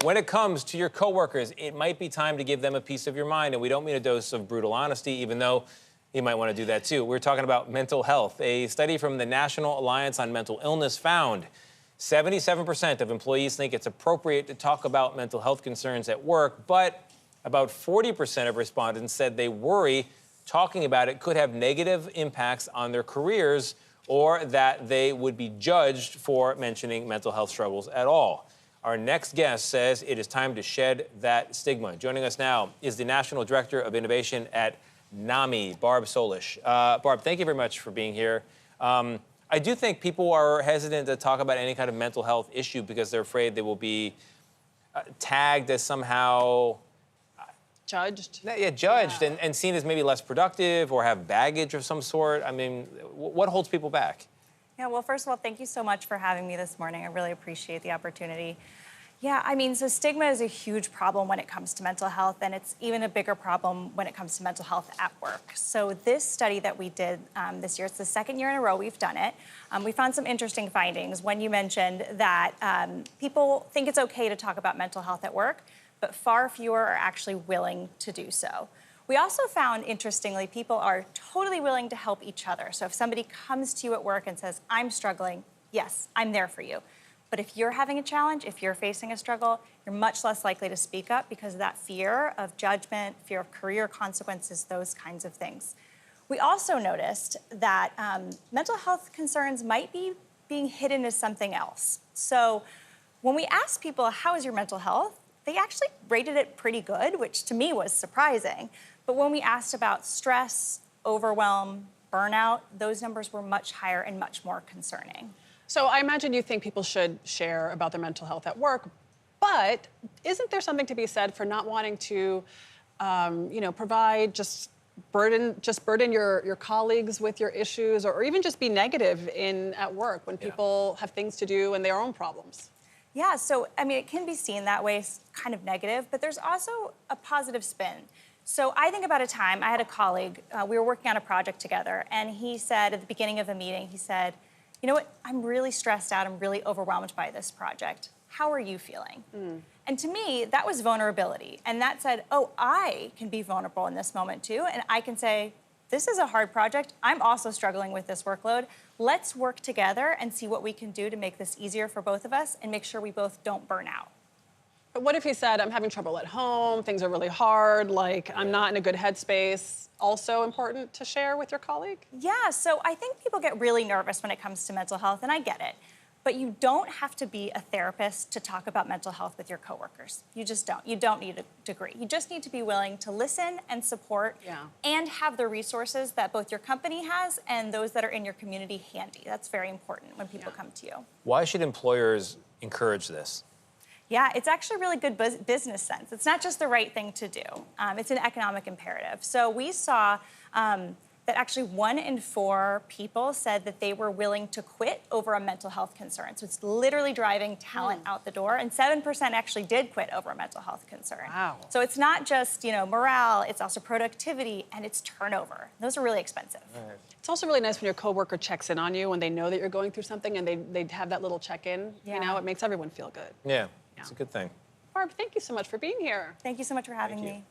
when it comes to your coworkers, it might be time to give them a piece of your mind, and we don't mean a dose of brutal honesty, even though you might want to do that too. We're talking about mental health. A study from the National Alliance on Mental Illness found 77% of employees think it's appropriate to talk about mental health concerns at work, but about 40% of respondents said they worry talking about it could have negative impacts on their careers or that they would be judged for mentioning mental health struggles at all. Our next guest says it is time to shed that stigma. Joining us now is the National Director of Innovation at NAMI, Barb Solish. Barb, thank you very much for being here. I do think people are hesitant to talk about any kind of mental health issue because they're afraid they will be tagged as somehow... Judged? Yeah, judged and seen as maybe less productive or have baggage of some sort. I mean, what holds people back? Yeah, well, first of all, thank you so much for having me this morning. I really appreciate the opportunity. Yeah, I mean, so stigma is a huge problem when it comes to mental health, and it's even a bigger problem when it comes to mental health at work. So this study that we did this year, it's the second year in a row we've done it. We found some interesting findings when you mentioned that people think it's okay to talk about mental health at work, but far fewer are actually willing to do so. We also found, interestingly, people are totally willing to help each other. So if somebody comes to you at work and says, I'm struggling, yes, I'm there for you. But if you're having a challenge, if you're facing a struggle, you're much less likely to speak up because of that fear of judgment, fear of career consequences, those kinds of things. We also noticed that mental health concerns might be being hidden as something else. So when we asked people, how is your mental health? They actually rated it pretty good, which to me was surprising. But when we asked about stress, overwhelm, burnout, those numbers were much higher and much more concerning. So I imagine you think people should share about their mental health at work, but isn't there something to be said for not wanting to, provide burden your colleagues with your issues, or even just be negative at work when people have things to do and their own problems? Yeah, so, I mean, it can be seen that way, kind of negative, but there's also a positive spin. So I think about a time, I had a colleague, we were working on a project together, and he said at the beginning of a meeting, he said, you know what, I'm really stressed out, I'm really overwhelmed by this project. How are you feeling? And to me, that was vulnerability. And that said, oh, I can be vulnerable in this moment too, and I can say, this is a hard project. I'm also struggling with this workload. Let's work together and see what we can do to make this easier for both of us and make sure we both don't burn out. But what if he said, I'm having trouble at home, things are really hard, like I'm not in a good headspace? Also important to share with your colleague? Yeah, so I think people get really nervous when it comes to mental health, and I get it. But you don't have to be a therapist to talk about mental health with your coworkers. You just don't. You don't need a degree. You just need to be willing to listen and support and have the resources that both your company has and those that are in your community handy. That's very important when people come to you. Why should employers encourage this? Yeah, it's actually really good business sense. It's not just the right thing to do. It's an economic imperative. So we saw that actually 1 in 4 people said that they were willing to quit over a mental health concern. So it's literally driving talent out the door, and 7% actually did quit over a mental health concern. Wow. So it's not just, morale, it's also productivity, and it's turnover. Those are really expensive. Right. It's also really nice when your coworker checks in on you when they know that you're going through something and they have that little check-in. It makes everyone feel good. Yeah, it's a good thing. Barb, thank you so much for being here. Thank you so much for having me.